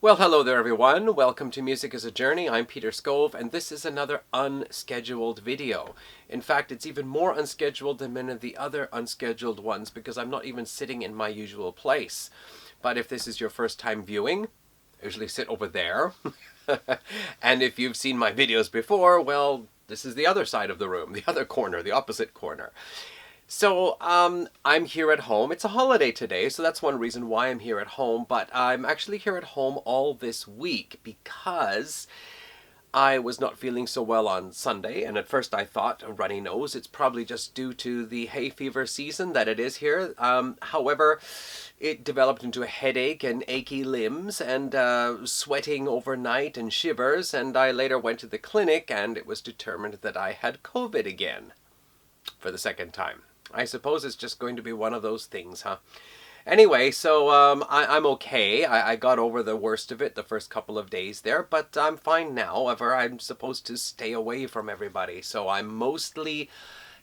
Well, hello there, everyone. Welcome to Music as a Journey. I'm Peter Scove, and this is another unscheduled video. In fact, it's even more unscheduled than many of the other unscheduled ones because I'm not even sitting in my usual place. But if this is your first time viewing, I usually sit over there. And if you've seen my videos before, well, this is the other side of the room, the other corner, the opposite corner. So, I'm here at home. It's a holiday today, so that's one reason why I'm here at home. But I'm actually here at home all this week because I was not feeling so well on Sunday. And at first I thought a runny nose. It's probably just due to the hay fever season that it is here. However, it developed into a headache and achy limbs and sweating overnight and shivers. And I later went to the clinic and it was determined that I had COVID again for the second time. I suppose it's just going to be one of those things, huh? Anyway, so I'm okay. I got over the worst of it the first couple of days there, but I'm fine now. However, I'm supposed to stay away from everybody, so I'm mostly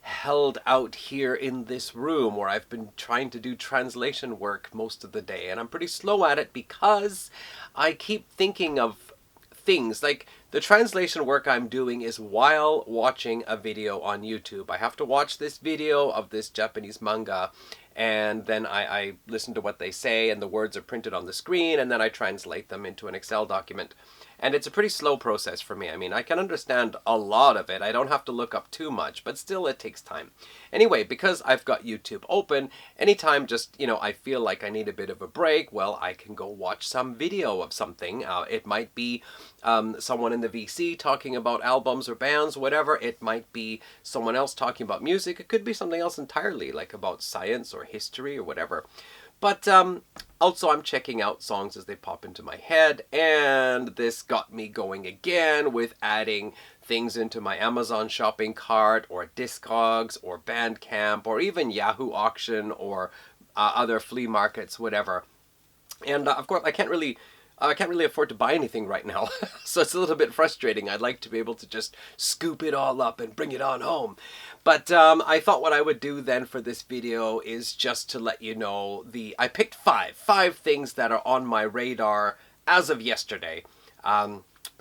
held out here in this room where I've been trying to do translation work most of the day, and I'm pretty slow at it because I keep thinking of things like the translation work I'm doing is while watching a video on YouTube. I have to watch this video of this Japanese manga and then I listen to what they say and the words are printed on the screen and then I translate them into an Excel document. And it's a pretty slow process for me. I mean, I can understand a lot of it. I don't have to look up too much, but still it takes time. Anyway, because I've got YouTube open, anytime just, I feel like I need a bit of a break, well, I can go watch some video of something. It might be someone in the VC talking about albums or bands, whatever. It might be someone else talking about music. It could be something else entirely, like about science or history or whatever. But also I'm checking out songs as they pop into my head, and this got me going again with adding things into my Amazon shopping cart or Discogs or Bandcamp or even Yahoo Auction or other flea markets, whatever. And of course, I can't really afford to buy anything right now, so it's a little bit frustrating. I'd like to be able to just scoop it all up and bring it on home. But I thought what I would do then for this video is just to let you know I picked five things that are on my radar as of yesterday.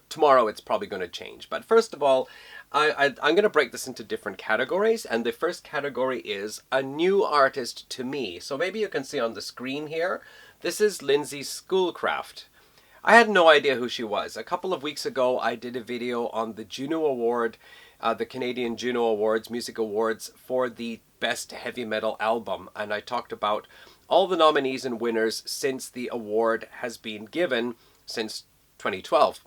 Tomorrow it's probably going to change. But first of all, I'm going to break this into different categories, and the first category is a new artist to me. So maybe you can see on the screen here, this is Lindsay Schoolcraft. I had no idea who she was. A couple of weeks ago, I did a video on the Juno Award, the Canadian Juno Awards, Music Awards, for the Best Heavy Metal Album. And I talked about all the nominees and winners since the award has been given since 2012.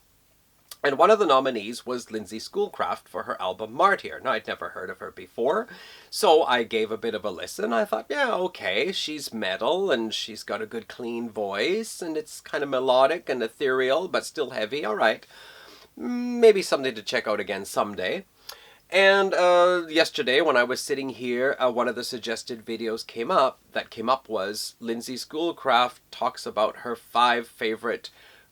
And one of the nominees was Lindsay Schoolcraft for her album Martyr. Now, I'd never heard of her before, so I gave a bit of a listen. I thought, yeah, okay, she's metal, and she's got a good clean voice, and it's kind of melodic and ethereal, but still heavy. All right, maybe something to check out again someday. And yesterday, when I was sitting here, one of the suggested videos came up. That came up was Lindsay Schoolcraft talks about her 5 favorite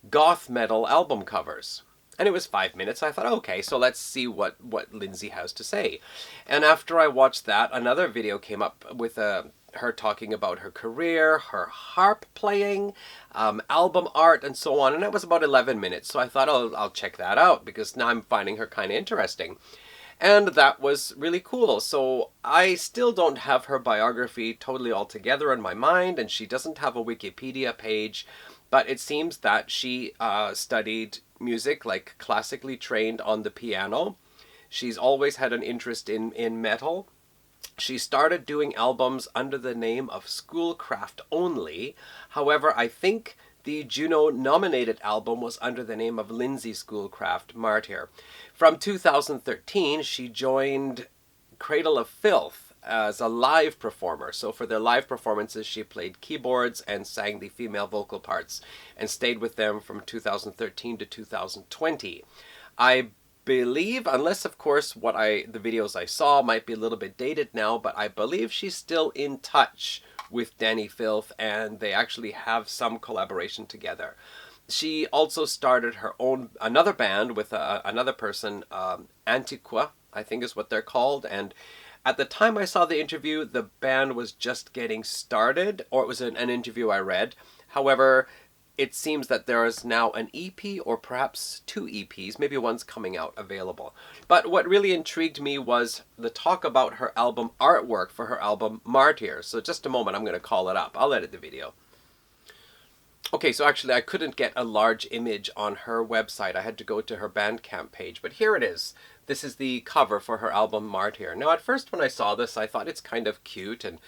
goth metal album covers. And it was 5 minutes. I thought, okay, so let's see what Lindsay has to say. And after I watched that, another video came up with her talking about her career, her harp playing, album art, and so on. And it was about 11 minutes. So I thought, oh, I'll check that out because now I'm finding her kind of interesting. And that was really cool. So I still don't have her biography totally all together in my mind, and she doesn't have a Wikipedia page. But it seems that she studied music, like classically trained on the piano. She's always had an interest in metal. She started doing albums under the name of Schoolcraft only. However, I think the Juno-nominated album was under the name of Lindsay Schoolcraft Martyr. From 2013, she joined Cradle of Filth as a live performer. So for their live performances, she played keyboards and sang the female vocal parts and stayed with them from 2013 to 2020. I believe, unless of course the videos I saw might be a little bit dated now, but I believe she's still in touch with Dani Filth and they actually have some collaboration together. She also started another band with another person, Antiqua, I think is what they're called, and at the time I saw the interview, the band was just getting started, or it was an interview I read. However, it seems that there is now an EP or perhaps two EPs, maybe one's coming out available. But what really intrigued me was the talk about her album artwork for her album Martyr. So just a moment, I'm going to call it up. I'll edit the video. Okay, so actually I couldn't get a large image on her website. I had to go to her Bandcamp page, but here it is. This is the cover for her album Martyr. Now, at first when I saw this, I thought it's kind of cute and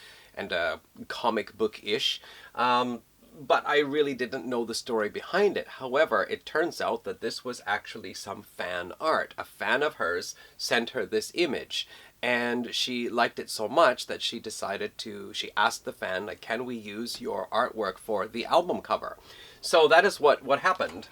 comic book-ish. But I really didn't know the story behind it. However, it turns out that this was actually some fan art. A fan of hers sent her this image, and she liked it so much that she asked the fan, like, can we use your artwork for the album cover? So that is what happened.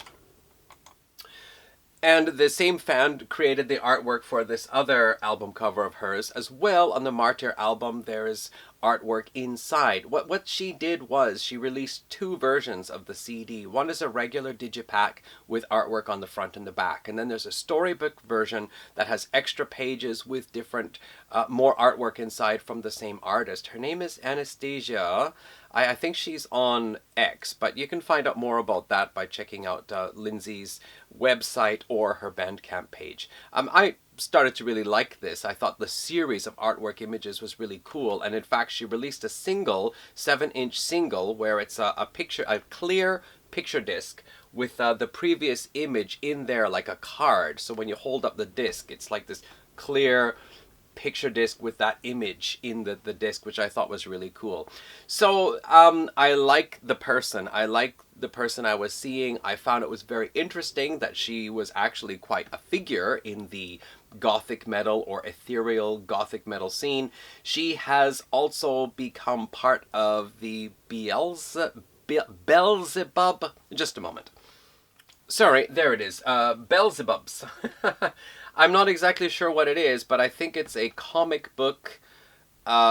And the same fan created the artwork for this other album cover of hers as well. On the Martyr album, there's artwork inside. What she did was she released two versions of the CD. One is a regular digipack with artwork on the front and the back. And then there's a storybook version that has extra pages with different, more artwork inside from the same artist. Her name is Anastasia. I think she's on X, but you can find out more about that by checking out Lindsay's website or her Bandcamp page. I started to really like this. I thought the series of artwork images was really cool, and in fact she released a single, 7-inch single, where it's a clear picture disc with the previous image in there like a card. So when you hold up the disc, it's like this clear picture disc with that image in the disc, which I thought was really cool. So I like the person. I like the person I was seeing. I found it was very interesting that she was actually quite a figure in the gothic metal or ethereal gothic metal scene. She has also become part of the Beelzebub. Just a moment. Sorry, there it is. Beelzebubs. I'm not exactly sure what it is, but I think it's a comic book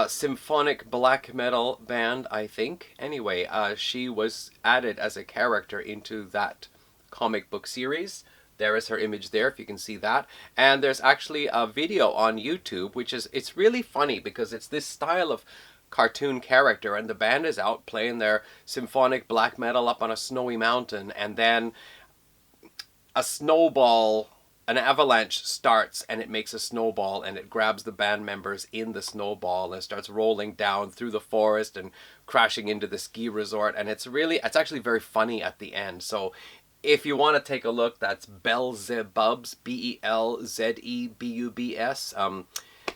symphonic black metal band, I think. Anyway, she was added as a character into that comic book series. There is her image there, if you can see that. And there's actually a video on YouTube, it's really funny because it's this style of cartoon character, and the band is out playing their symphonic black metal up on a snowy mountain, and then an avalanche starts, and it makes a snowball, and it grabs the band members in the snowball and starts rolling down through the forest and crashing into the ski resort. And it's actually very funny at the end. So if you want to take a look, that's Beelzebubs, Belzebubs.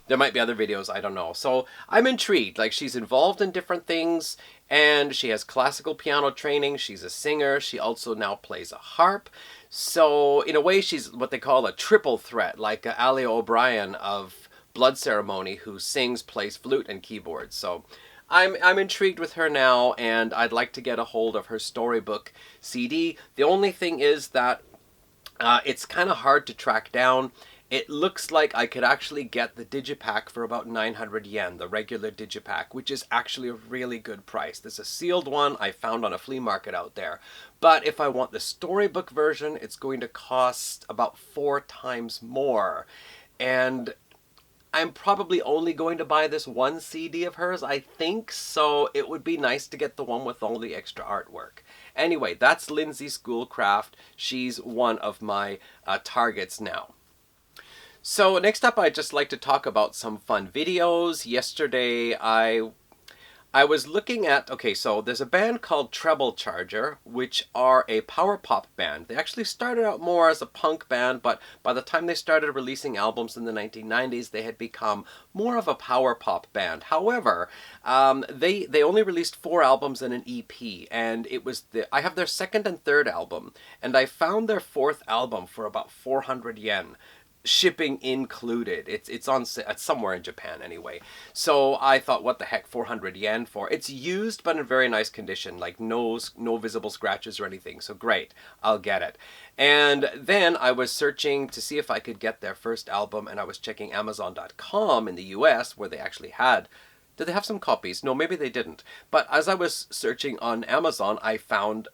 There might be other videos, I don't know. So I'm intrigued. Like, she's involved in different things, and she has classical piano training. She's a singer. She also now plays a harp. So in a way, she's what they call a triple threat, like Ali O'Brien of Blood Ceremony, who sings, plays flute, and keyboards. So I'm intrigued with her now, and I'd like to get a hold of her storybook CD. The only thing is that it's kind of hard to track down. It looks like I could actually get the digipack for about 900 yen, the regular digipack, which is actually a really good price. There's a sealed one I found on a flea market out there. But if I want the storybook version, it's going to cost about 4 times more. And I'm probably only going to buy this one CD of hers, I think, so it would be nice to get the one with all the extra artwork. Anyway, that's Lindsay Schoolcraft. She's one of my targets now. So next up, I'd just like to talk about some fun videos. Yesterday, I was looking at, okay, so there's a band called Treble Charger, which are a power pop band. They actually started out more as a punk band, but by the time they started releasing albums in the 1990s, they had become more of a power pop band. However, they only released 4 albums and an EP, and I have their second and third album, and I found their 4th album for about 400 yen. Shipping included. It's somewhere in Japan anyway. So I thought, what the heck, 400 yen for? It's used, but in very nice condition, like no visible scratches or anything. So great, I'll get it. And then I was searching to see if I could get their first album, and I was checking Amazon.com in the US, where they actually had. Did they have some copies? No, maybe they didn't. But as I was searching on Amazon, I found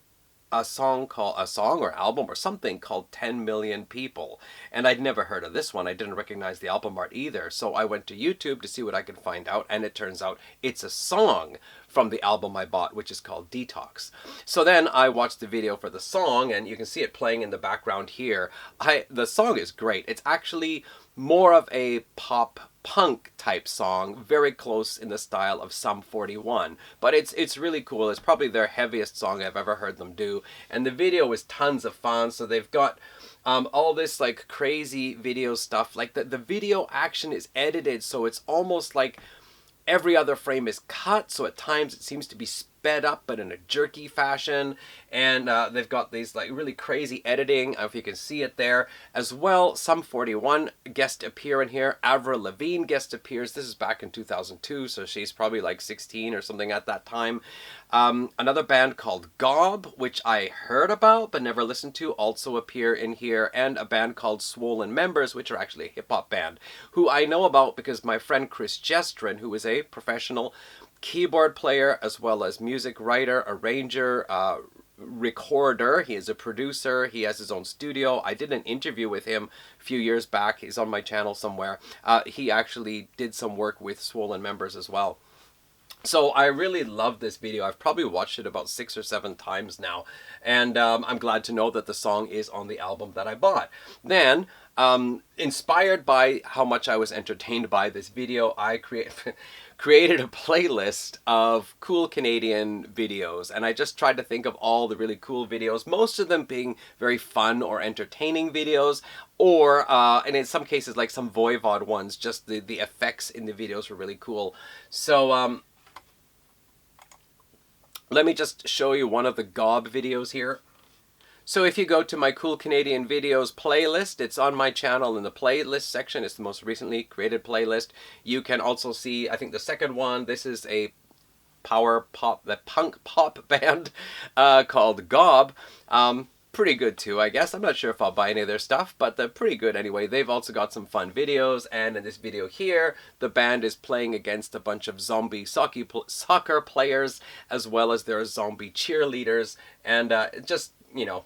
a song or album or something called 10 Million People. And I'd never heard of this one. I didn't recognize the album art either. So I went to YouTube to see what I could find out, and it turns out it's a song from the album I bought, which is called Detox. So then I watched the video for the song, and you can see it playing in the background here. The song is great. It's actually more of a pop punk type song, very close in the style of Sum 41, but it's really cool. It's probably their heaviest song I've ever heard them do, and the video is tons of fun. So they've got all this like crazy video stuff. Like the video action is edited, so it's almost like every other frame is cut, so at times it seems to be sped up but in a jerky fashion. And they've got these like really crazy editing, I don't know if you can see it there as well. Sum 41 guest appear in here. Avril Lavigne guest appears. This is back in 2002, so she's probably like 16 or something at that time. Another band called Gob, which I heard about but never listened to, also appear in here. And a band called Swollen Members, which are actually a hip-hop band, who I know about because my friend Chris Gestrin, who is a professional keyboard player as well as music writer, arranger, recorder. He is a producer. He has his own studio. I did an interview with him a few years back. He's on my channel somewhere. He actually did some work with Swollen Members as well. So I really love this video. I've probably watched it about 6 or 7 times now, and I'm glad to know that the song is on the album that I bought. Then, inspired by how much I was entertained by this video, I created a playlist of cool Canadian videos, and I just tried to think of all the really cool videos, most of them being very fun or entertaining videos, or and in some cases like some Voivod ones, just the effects in the videos were really cool. So let me just show you one of the Gob videos here. So if you go to my Cool Canadian Videos playlist, it's on my channel in the playlist section. It's the most recently created playlist. You can also see, I think the second one, this is a power pop, the punk pop band called Gob. Pretty good too, I guess. I'm not sure if I'll buy any of their stuff, but they're pretty good anyway. They've also got some fun videos, and in this video here, the band is playing against a bunch of zombie soccer players, as well as their zombie cheerleaders, and it just, you know,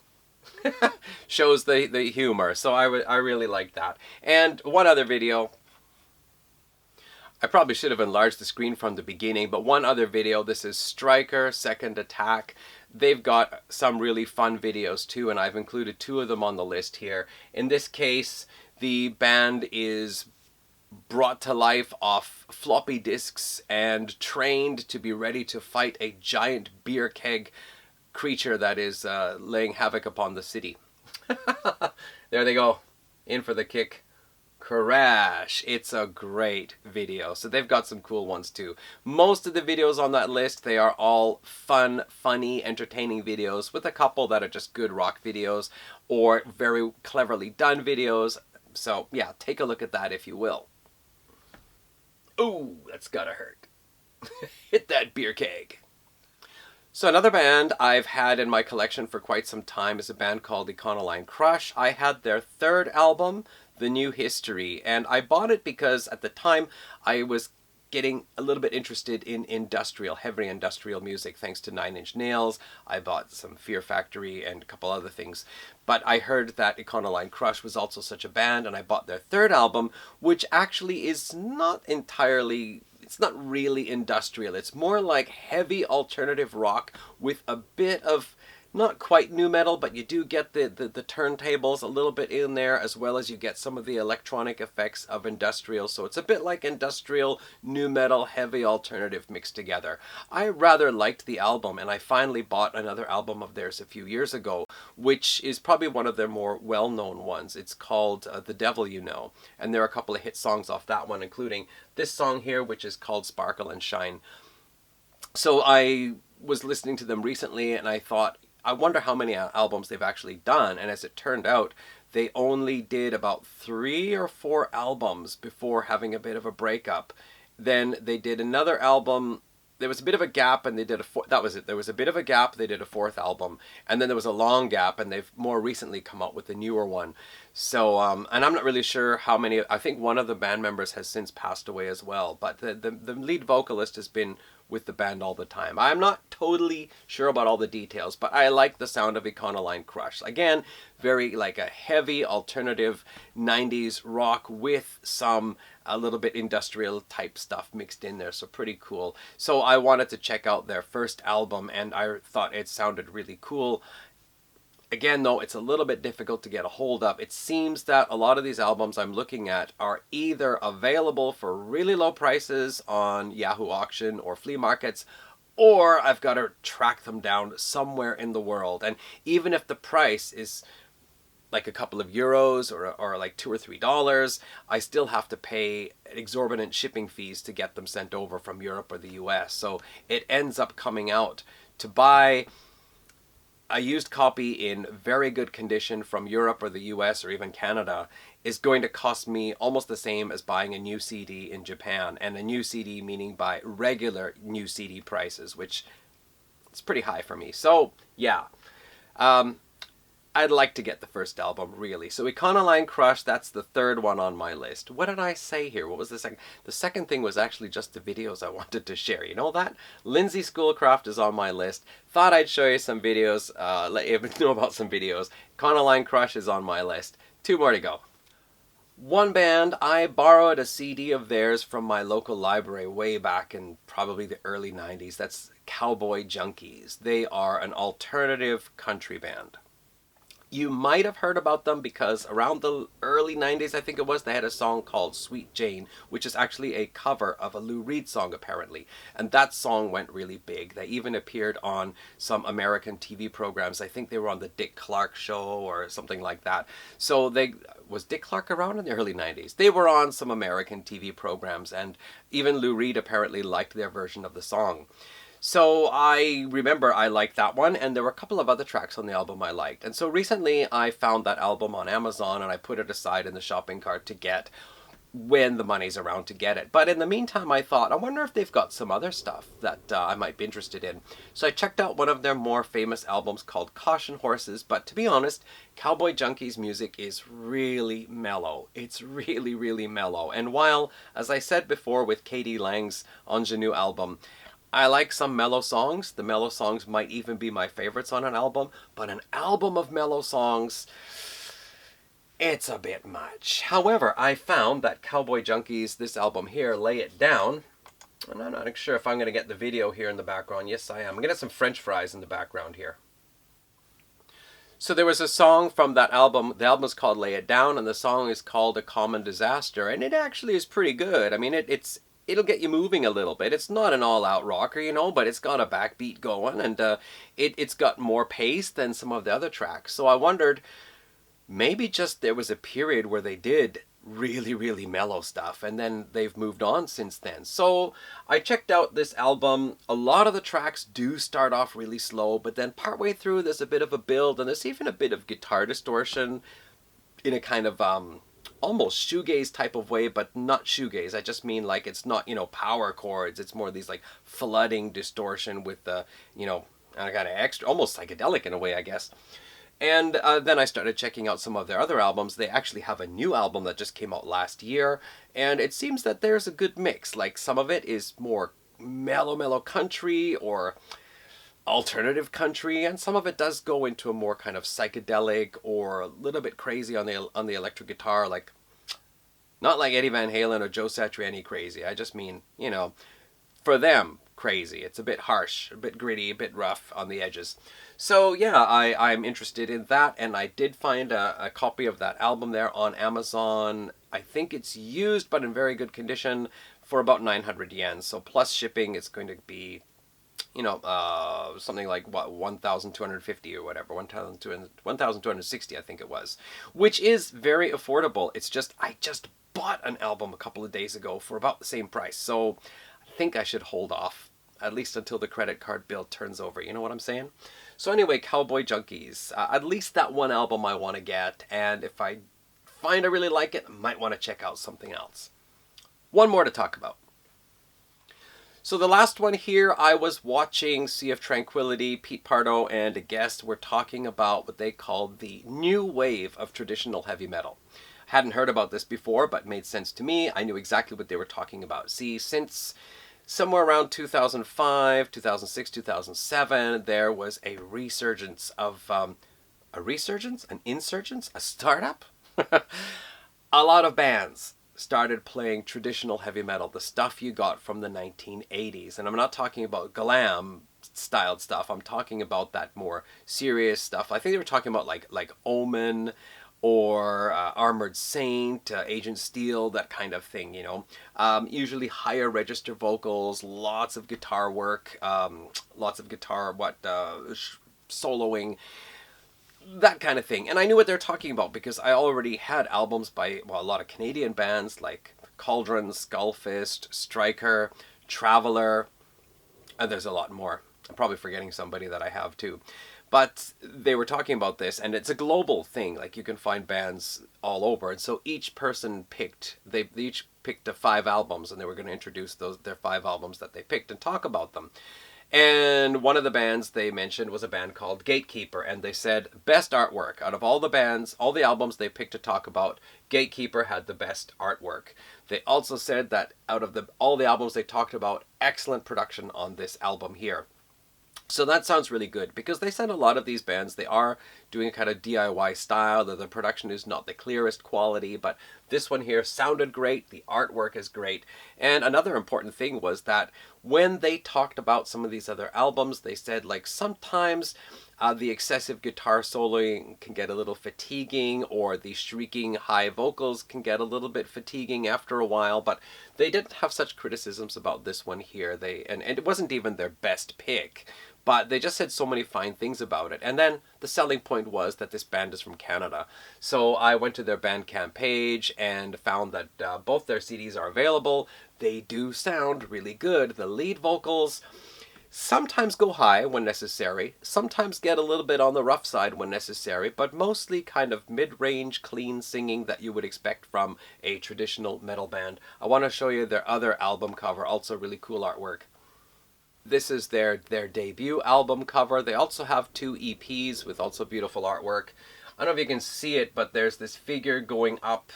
shows the humor. So I really like that. And one other video, I probably should have enlarged the screen from the beginning, but one other video, this is Striker Second Attack. They've got some really fun videos too, and I've included 2 of them on the list here. In this case, the band is brought to life off floppy disks and trained to be ready to fight a giant beer keg creature that is laying havoc upon the city. There they go, in for the kick. Crash. It's a great video. So they've got some cool ones too. Most of the videos on that list, they are all fun, funny, entertaining videos, with a couple that are just good rock videos or very cleverly done videos. So yeah, take a look at that if you will. Ooh, that's gotta hurt. Hit that beer keg. So another band I've had in my collection for quite some time is a band called Econoline Crush. I had their 3rd album, The New History, and I bought it because at the time I was getting a little bit interested in heavy industrial music thanks to Nine Inch Nails. I bought some Fear Factory and a couple other things, but I heard that Econoline Crush was also such a band, and I bought their 3rd album, which actually is not entirely, it's not really industrial. It's more like heavy alternative rock with a bit of, not quite nu metal, but you do get the turntables a little bit in there, as well as you get some of the electronic effects of industrial. So it's a bit like industrial, nu metal, heavy alternative mixed together. I rather liked the album, and I finally bought another album of theirs a few years ago, which is probably one of their more well-known ones. It's called The Devil You Know, and there are a couple of hit songs off that one, including this song here, which is called Sparkle and Shine. So I was listening to them recently, and I thought, I wonder how many albums they've actually done, and as it turned out, they only did about 3 or 4 albums before having a bit of a breakup. Then they did another album. There was a bit of a gap, and they did that was it. There was a bit of a gap, they did a 4th album, and then there was a long gap, and they've more recently come out with a newer one. So, and I'm not really sure how many, I think one of the band members has since passed away as well, but the lead vocalist has been with the band all the time. I'm not totally sure about all the details, but I like the sound of Econoline Crush. Again, very like a heavy alternative 90s rock with some a little bit industrial type stuff mixed in there, so pretty cool. So I wanted to check out their first album, and I thought it sounded really cool. Again, though, it's a little bit difficult to get a hold of. It seems that a lot of these albums I'm looking at are either available for really low prices on Yahoo Auction or flea markets, or I've got to track them down somewhere in the world. And even if the price is like a couple of euros or like $2 or $3, I still have to pay exorbitant shipping fees to get them sent over from Europe or the US. So it ends up coming out to buy a used copy in very good condition from Europe or the US or even Canada is going to cost me almost the same as buying a new CD in Japan. And a new CD meaning by regular new CD prices, which is pretty high for me. So yeah, I'd like to get the first album, really. So Econoline Crush, that's the third one on my list. What did I say here? What was the second? The second thing was actually just the videos I wanted to share. You know that? Lindsay Schoolcraft is on my list. Thought I'd show you some videos, let you know about some videos. Econoline Crush is on my list. 2 more to go. One band, I borrowed a CD of theirs from my local library way back in probably the early 90s. That's Cowboy Junkies. They are an alternative country band. You might have heard about them because around the early 90s, I think it was, they had a song called Sweet Jane, which is actually a cover of a Lou Reed song, apparently. And that song went really big. They even appeared on some American TV programs. I think they were on the Dick Clark Show or something like that. So was Dick Clark around in the early 90s? They were on some American TV programs, and even Lou Reed apparently liked their version of the song. So I remember I liked that one, and there were a couple of other tracks on the album I liked. And so recently I found that album on Amazon, and I put it aside in the shopping cart to get when the money's around to get it. But in the meantime, I thought, I wonder if they've got some other stuff that I might be interested in. So I checked out one of their more famous albums called Caution Horses, but to be honest, Cowboy Junkies music is really mellow. It's really, really mellow. And while, as I said before with K.D. Lang's Ingenue album, I like some mellow songs. The mellow songs might even be my favorites on an album, but an album of mellow songs, it's a bit much. However, I found that Cowboy Junkies, this album here, Lay It Down, and I'm not sure if I'm going to get the video here in the background. Yes, I am. I'm going to get some French fries in the background here. So there was a song from that album. The album is called Lay It Down, and the song is called A Common Disaster, and it actually is pretty good. I mean, it'll get you moving a little bit. It's not an all-out rocker, you know, but it's got a backbeat going, and it's got more pace than some of the other tracks. So I wondered, maybe just there was a period where they did really, really mellow stuff, and then they've moved on since then. So I checked out this album. A lot of the tracks do start off really slow, but then partway through there's a bit of a build, and there's even a bit of guitar distortion in a kind of almost shoegaze type of way, but not shoegaze. I just mean like it's not, power chords. It's more these like flooding distortion with the, kind of extra, almost psychedelic in a way, I guess. And then I started checking out some of their other albums. They actually have a new album that just came out last year, and it seems that there's a good mix. Like some of it is more mellow country or alternative country, and some of it does go into a more kind of psychedelic or a little bit crazy on the electric guitar, like not like Eddie Van Halen or Joe Satriani crazy. I just mean, for them, crazy. It's a bit harsh, a bit gritty, a bit rough on the edges. So yeah, I'm interested in that, and I did find a copy of that album there on Amazon. I think it's used, but in very good condition, for about 900 yen. So plus shipping, it's going to be something like 1,250 or whatever, 1,260 I think it was, which is very affordable. It's just, I just bought an album a couple of days ago for about the same price, so I think I should hold off at least until the credit card bill turns over, you know what I'm saying? So anyway, Cowboy Junkies, at least that one album I want to get, and if I find I really like it, I might want to check out something else. One more to talk about. So the last one here, I was watching Sea of Tranquility. Pete Pardo and a guest were talking about what they called the new wave of traditional heavy metal. Hadn't heard about this before, but made sense to me. I knew exactly what they were talking about. See, since Somewhere around 2005, 2006, 2007, there was a resurgence of a resurgence, an insurgence, a startup. A lot of bands started playing traditional heavy metal, the stuff you got from the 1980s. And I'm not talking about glam styled stuff. I'm talking about that more serious stuff. I think they were talking about like Omen or Armored Saint, Agent Steel, that kind of thing, you know. Usually higher register vocals, lots of guitar work, lots of guitar, soloing, that kind of thing. And I knew what they're talking about because I already had albums by, well, a lot of Canadian bands like Cauldron, Skullfist, Striker, Traveler, and there's a lot more. I'm probably forgetting somebody that I have too. But they were talking about this, and it's a global thing. Like, you can find bands all over. And so each person picked, they each picked 5 albums, and they were going to introduce their 5 albums that they picked and talk about them. And one of the bands they mentioned was a band called Gatekeeper, and they said best artwork. Out of all the bands, all the albums they picked to talk about, Gatekeeper had the best artwork. They also said that out of all the albums they talked about, excellent production on this album here. So that sounds really good, because they said a lot of these bands, they are doing a kind of DIY style, that the production is not the clearest quality, but this one here sounded great, the artwork is great. And another important thing was that when they talked about some of these other albums, they said like sometimes the excessive guitar soloing can get a little fatiguing, or the shrieking high vocals can get a little bit fatiguing after a while, but they didn't have such criticisms about this one here. And it wasn't even their best pick, but they just said so many fine things about it. And then the selling point was that this band is from Canada. So I went to their Bandcamp page and found that both their CDs are available. They do sound really good. The lead vocals sometimes go high when necessary, sometimes get a little bit on the rough side when necessary, but mostly kind of mid-range, clean singing that you would expect from a traditional metal band. I want to show you their other album cover, also really cool artwork. This is their debut album cover. They also have 2 EPs with also beautiful artwork. I don't know if you can see it, but there's this figure going up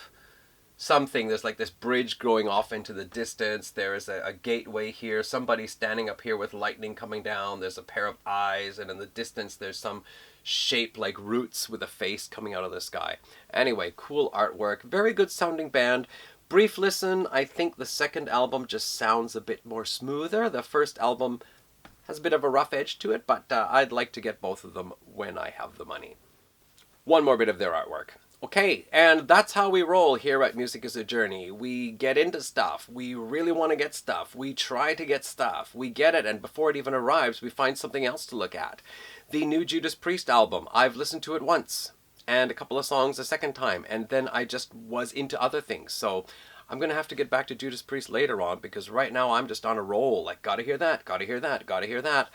something. There's like this bridge going off into the distance. There is a gateway here. Somebody standing up here with lightning coming down. There's a pair of eyes, and in the distance there's some shape like roots with a face coming out of the sky. Anyway, cool artwork. Very good sounding band. Brief listen, I think the second album just sounds a bit more smoother. The first album has a bit of a rough edge to it, but I'd like to get both of them when I have the money. One more bit of their artwork. Okay, and that's how we roll here at Music is a Journey. We get into stuff. We really want to get stuff. We try to get stuff. We get it, and before it even arrives, we find something else to look at. The new Judas Priest album, I've listened to it once, and a couple of songs a second time, and then I just was into other things. So I'm going to have to get back to Judas Priest later on, because right now I'm just on a roll. Like, gotta hear that, gotta hear that, gotta hear that.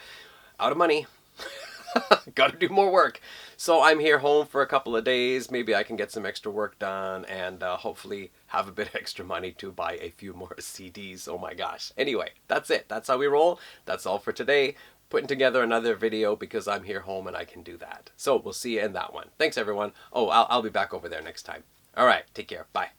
Out of money. Gotta do more work. So I'm here home for a couple of days. Maybe I can get some extra work done, and hopefully have a bit of extra money to buy a few more CDs. Oh my gosh. Anyway, that's it. That's how we roll. That's all for today. Putting together another video because I'm here home and I can do that. So we'll see you in that one. Thanks everyone. Oh, I'll be back over there next time. All right, take care. Bye.